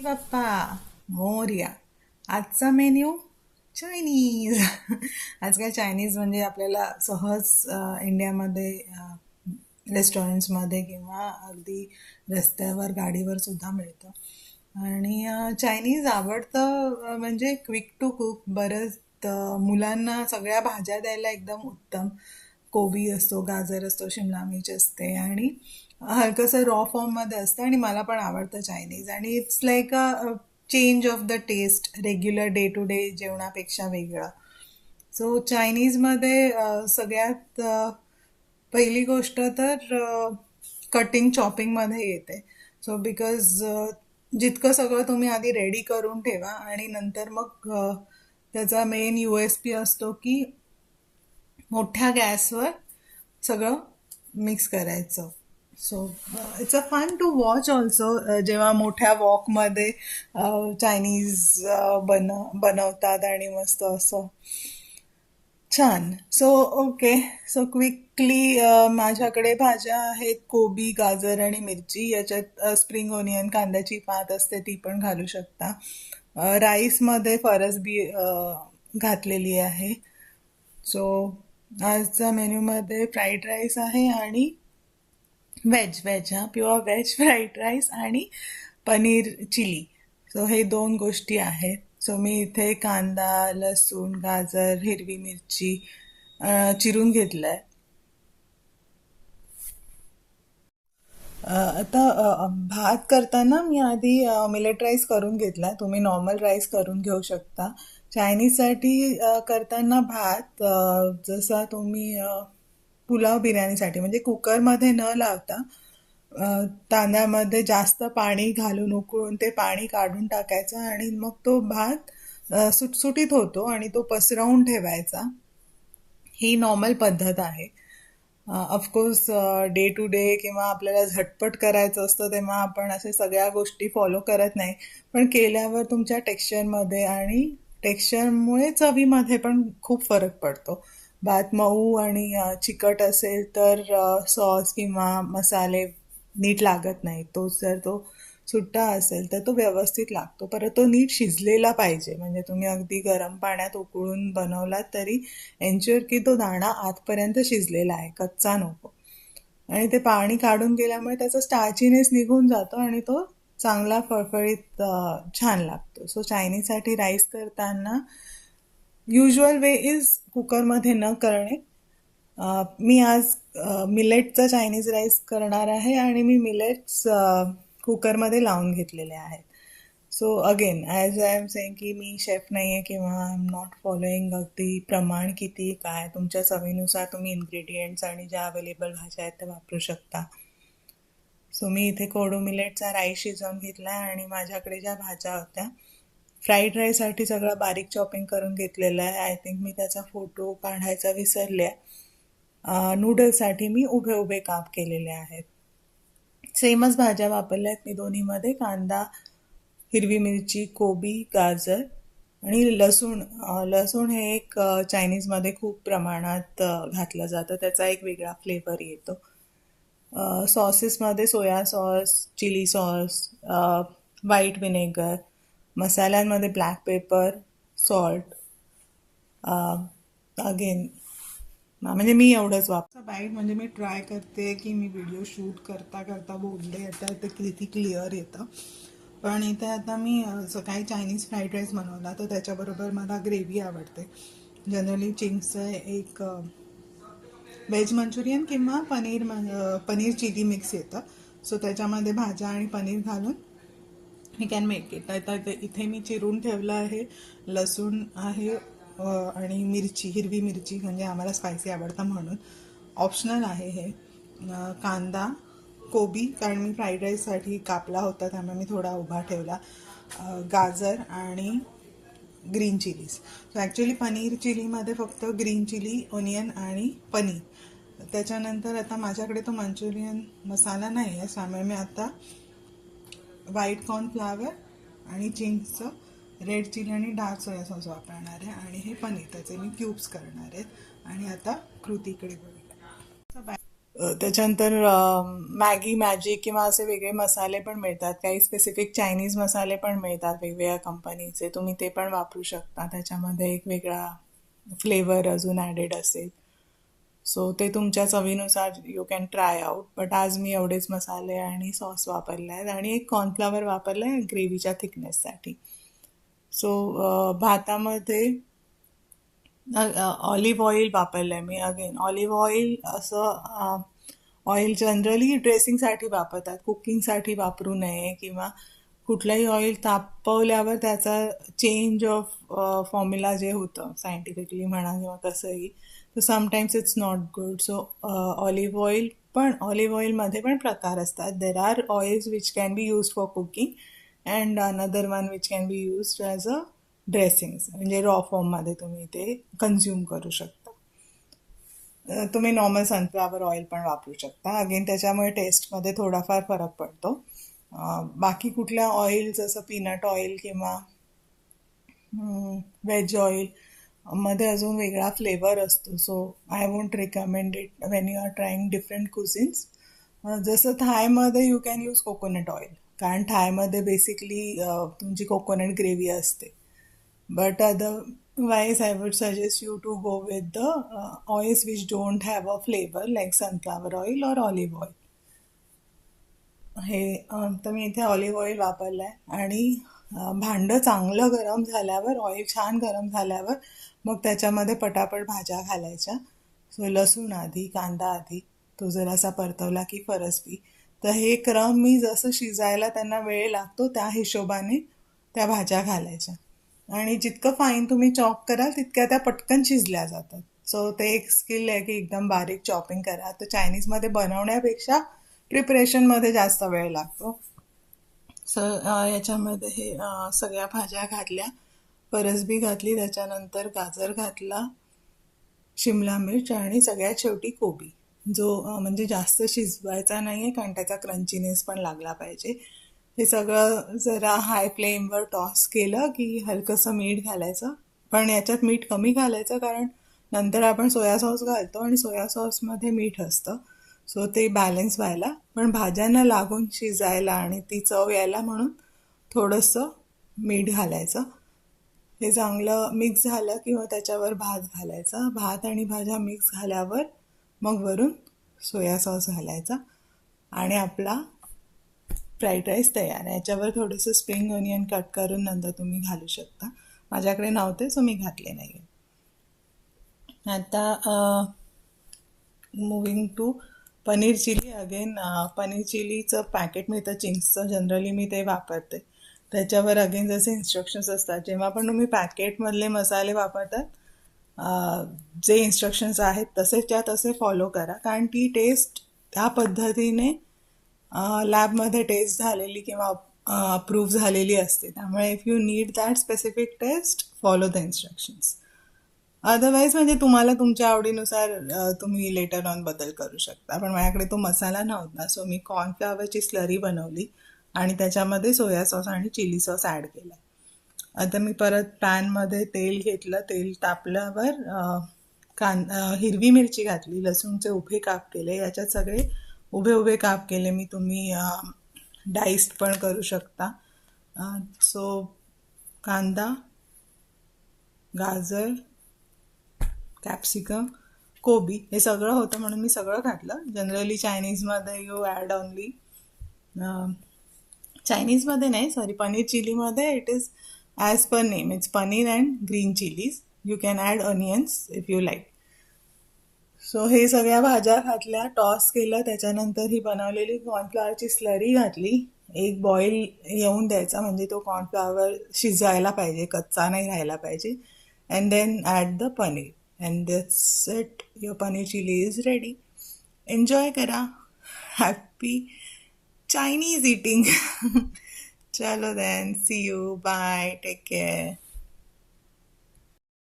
बाप्पा मोरया. आजचा menu Chinese. आजकाल Chinese म्हणजे आपल्याला सहज इंडियामध्ये रेस्टॉरंट्समध्ये किंवा अगदी रस्त्यावर गाडीवर सुद्धा मिळतं. आणि चायनीज आवडतं म्हणजे क्विक टू कुक. बरंच मुलांना सगळ्या भाज्या द्यायला एकदम उत्तम. कोबी असतो, गाजर असतो, शिमला मिर्च असते आणि हलकंसं रॉ फॉर्ममध्ये असतं आणि मला पण आवडतं चायनीज. आणि it's like a change of the taste, regular day to day जेवणापेक्षा वेगळं. सो चायनीजमध्ये सगळ्यात पहिली गोष्ट तर कटिंग चॉपिंगमध्ये येते. सो बिकॉज जितकं सगळं तुम्ही आधी रेडी करून ठेवा आणि नंतर मग त्याचा मेन USP असतो की मोठ्या गॅसवर सगळं मिक्स करायचं. So it's a fun to watch also. जेव्हा मोठ्या वॉकमध्ये चायनीज बनवतात आणि मस्त असं छान. So okay. सो क्विकली माझ्याकडे भाज्या आहेत कोबी, गाजर आणि मिरची. याच्यात स्प्रिंग ओनियन, कांद्याची पात असते ती पण घालू शकता. राईसमध्ये फरसबी घातलेली आहे. सो आजच्या मेन्यूमध्ये फ्राईड राईस आहे आणि व्हेज व्हेज हा प्युअर व्हेज फ्राईड राईस आणि पनीर चिली. सो हे दोन गोष्टी आहेत. सो मी इथे कांदा, लसूण, गाजर, हिरवी मिरची चिरून घेतलंय. आता भात करताना मी आधी मिलेट राईस करून घेतला. तुम्ही नॉर्मल राईस करून घेऊ शकता. चायनीजसाठी करताना भात जसा तुम्ही पुलाव बिर्याणीसाठी म्हणजे कुकरमध्ये न लावता तांदळामध्ये जास्त पाणी घालून उकळून ते पाणी काढून टाकायचं आणि मग तो भात सुटसुटीत होतो आणि तो पसरवून ठेवायचा. ही नॉर्मल पद्धत आहे. ऑफकोर्स डे टू डे किंवा आपल्याला झटपट करायचं असतं तेव्हा आपण असे सगळ्या गोष्टी फॉलो करत नाही. पण केल्यावर तुमच्या टेक्स्चरमध्ये आणि टेक्स्चरमुळे चवीमध्ये पण खूप फरक पडतो. भात मऊ आणि चिकट असेल तर सॉस किंवा मसाले नीट लागत नाही. तोच जर तो सुट्टा असेल तर तो व्यवस्थित लागतो. परत तो नीट शिजलेला पाहिजे. म्हणजे तुम्ही अगदी गरम पाण्यात उकळून बनवलात तरी एन्श्युअर की तो दाणा आतपर्यंत शिजलेला आहे, कच्चा नको. आणि ते पाणी काढून गेल्यामुळे त्याचा स्टार्चीनेस निघून जातो आणि तो चांगला फळफळीत छान लागतो. सो चायनीजसाठी राईस करताना युजल वे इज कुकरमध्ये न करणे. मी आज मिलेटचा चायनीज राईस करणार आहे आणि मी मिलेट्स कुकरमध्ये लावून घेतलेले आहेत. So again as I am saying की मी शेफ नाही आहे किंवा आय एम नॉट फॉलोईंग अगदी प्रमाण किती काय. तुमच्या चवीनुसार तुम्ही इन्ग्रेडियंट्स आणि ज्या अवेलेबल भाज्या आहेत त्या वापरू शकता. सो मी इथे कोडो मिलेटचा राईस शिजवून घेतला आहे आणि माझ्याकडे ज्या भाज्या होत्या फ्राईड राईससाठी सगळं बारीक चॉपिंग करून घेतलेलं आहे. आय थिंक मी त्याचा फोटो काढायचा विसरले आहे. नूडल्ससाठी मी उभे उभे काप केलेले आहेत. सेमच भाज्या वापरल्या आहेत मी दोन्हीमध्ये. कांदा, हिरवी मिरची, कोबी, गाजर आणि लसूण. लसूण हे एक चायनीजमध्ये खूप प्रमाणात घातलं जातं. त्याचा एक वेगळा फ्लेवर येतो. सॉसेसमध्ये soy sauce, chili sauce, white vinegar, मसाल्यांमध्ये ब्लॅक पेपर, सॉल्ट. अगेन म्हणजे मी एवढंच वापरते. बाईट म्हणजे मी ट्राय करते की मी व्हिडिओ शूट करता करता बोलले आता ते किती क्लिअर येतं. पण इथे आता मी सकाळी चायनीज फ्राईड राईस बनवला तर त्याच्याबरोबर मला ग्रेव्ही आवडते. जनरली चिंग्सचं एक व्हेज मंचुरियन किंवा पनीर चिली मिक्स येतं. सो त्याच्यामध्ये भाज्या आणि पनीर घालून मी कॅन मेक इट. आता इथे मी चिरून ठेवलं आहे. लसूण आहे आणि मिरची, हिरवी मिरची म्हणजे आम्हाला स्पायसी आवडतं म्हणून. ऑप्शनल आहे हे. कांदा, कोबी कारण मी फ्राईड राईससाठी कापला होता त्यामुळे मी थोडा उभा ठेवला. गाजर आणि green chilies. So actually paneer चिलीमध्ये फक्त ग्रीन चिली, ओनियन आणि पनीर. त्याच्यानंतर आता माझ्याकडे तो मंचुरियन मसाला नाही आहे त्यामुळे मी आता व्हाईट कॉर्नफ्लावर आणि चिंग्सचं रेड चिली आणि डार्क सोया सॉस वापरणार आहे आणि हे पनीर त्याचे मी क्यूब्स करणार आहेत. आणि आता कृतीकडे बघूया. त्याच्यानंतर मॅगी मॅजिक किंवा असे वेगळे मसाले पण मिळतात, काही स्पेसिफिक चायनीज मसाले पण मिळतात वेगवेगळ्या कंपनीचे, तुम्ही ते पण वापरू शकता. त्याच्यामध्ये एक वेगळा फ्लेवर अजून ॲडेड असेल. सो ते तुमच्या चवीनुसार you can try out. But आज मी एवढेच मसाले आणि सॉस वापरले आहेत आणि एक कॉर्नफ्लॉवर वापरलं आहे ग्रेव्हीच्या थिकनेससाठी. सो भातामध्ये ऑलिव्ह ऑइल वापरलं आहे मी. अगेन ऑलिव्ह ऑइल असं ऑइल जनरली ड्रेसिंगसाठी वापरतात, कुकिंगसाठी वापरू नये, किंवा कुठलंही ऑइल तापवल्यावर त्याचा चेंज ऑफ फॉर्म्युला जे होतं सायंटिफिकली म्हणा किंवा कसंही, तर sometimes it's not good. So olive oil पण, ऑलिव्ह ऑइलमध्ये पण प्रकार असतात. There are oils which can be use for cooking and another one which can be use as a dressings, म्हणजे रॉ फॉर्ममध्ये तुम्ही ते कन्झ्युम करू शकता. तुम्ही नॉर्मल सनफ्लावर ऑइल पण वापरू शकता. अगेन त्याच्यामुळे टेस्टमध्ये थोडाफार फरक पडतो. बाकी कुठल्या ऑइल जसं पीनट ऑइल किंवा वेज ऑइल मध्ये अजून वेगळा फ्लेवर असतो. So I won't recommend it when you are trying different cuisines. जसं थायमध्ये you can use coconut oil, कारण थायमध्ये बेसिकली तुमची कोकोनट ग्रेव्ही असते. But otherwise, I would suggest you to go with the oils which don't have a flavor like sunflower oil or olive oil. हे तर मी इथे olive oil वापरलं आहे आणि भांडं चांगलं गरम झाल्यावर, ऑइल छान गरम झाल्यावर मग त्याच्यामध्ये पटापट भाज्या घालायच्या. सो लसूण आधी, कांदा आधी, तो जरासा परतवला की फरसबी. तर हे क्रम मी जसं शिजायला त्यांना वेळ लागतो त्या हिशोबाने त्या भाज्या घालायच्या. आणि जितकं फाईन तुम्ही चॉप कराल तितक्या त्या पटकन शिजल्या जातात. सो ते एक स्किल आहे की एकदम बारीक चॉपिंग करा. तर चायनीजमध्ये बनवण्यापेक्षा प्रिपरेशनमध्ये जास्त वेळ लागतो. याच्यामध्ये हे सगळ्या भाज्या घातल्या, फरसबी घातली, त्याच्यानंतर गाजर घातला, शिमला मिर्च आणि सगळ्यात शेवटी कोबी, जो म्हणजे जास्त शिजवायचा नाही आहे कारण त्याचा क्रंचीनेस पण लागला पाहिजे. हे सगळं जरा हाय फ्लेमवर टॉस केलं की हलकंसं मीठ घालायचं, पण याच्यात मीठ कमी घालायचं कारण नंतर आपण सोया सॉस घालतो आणि सोया सॉसमध्ये मीठ असतं. सो ते बॅलन्स व्हायला, पण भाज्यांना लागून शिजायला आणि ती चव यायला म्हणून थोडंसं मीठ घालायचं. हे चांगलं मिक्स झालं किंवा त्याच्यावर भात घालायचा. भात आणि भाज्या मिक्स झाल्यावर मग वरून सोया सॉस घालायचा आणि आपला फ्राईड राईस तयार आहे. याच्यावर थोडंसं स्प्रिंग ऑनियन कट करून नंतर तुम्ही घालू शकता. माझ्याकडे नव्हते सो मी घातले नाही. आता moving to paneer chili. Again paneer चिलीचं पॅकेट मिळतं चिंग्सचं, जनरली मी ते वापरते. त्याच्यावर अगेन जसे इन्स्ट्रक्शन्स असतात, जेव्हा पण तुम्ही पॅकेटमधले मसाले वापरतात जे इन्स्ट्रक्शन्स आहेत तसे फॉलो करा, कारण ती टेस्ट त्या पद्धतीने लॅबमध्ये टेस्ट झालेली किंवा अप्रूव्ह झालेली असते. त्यामुळे if you need that specific test, follow the instructions. Otherwise म्हणजे तुम्हाला तुमच्या आवडीनुसार तुम्ही लेटर ऑन बदल करू शकता. पण माझ्याकडे तो मसाला नव्हता सो मी कॉर्नफ्लॉवरची स्लरी बनवली आणि त्याच्यामध्ये सोया सॉस आणि चिली सॉस ॲड केला. आता मी परत पॅनमध्ये तेल घेतलं, तेल तापल्यावर हिरवी मिरची घातली, लसूणचे उभे काप केले, याच्यात सगळे उभे उभे काप केले मी, तुम्ही डाईस्ड पण करू शकता. सो कांदा, गाजर, कॅप्सिकम, कोबी हे सगळं होतं म्हणून मी सगळं घातलं. जनरली चायनीजमध्ये यू ॲड ऑनली, चायनीजमध्ये नाही सॉरी, पनीर चिलीमध्ये it is as per name, it's paneer and green chilies. You can add onions if you like. So हे सगळ्या भाज्या घातल्या, टॉस केलं, त्याच्यानंतर ही बनवलेली कॉर्नफ्लॉवरची स्लरी घातली. एक बॉईल येऊन द्यायचा, म्हणजे तो कॉर्नफ्लॉवर शिजायला पाहिजे, कच्चा नाही राहायला पाहिजे. And then add the paneer and that's it, your paneer chili is ready. Enjoy करा. Happy Chinese eating. चलो then, see you, bye, take care.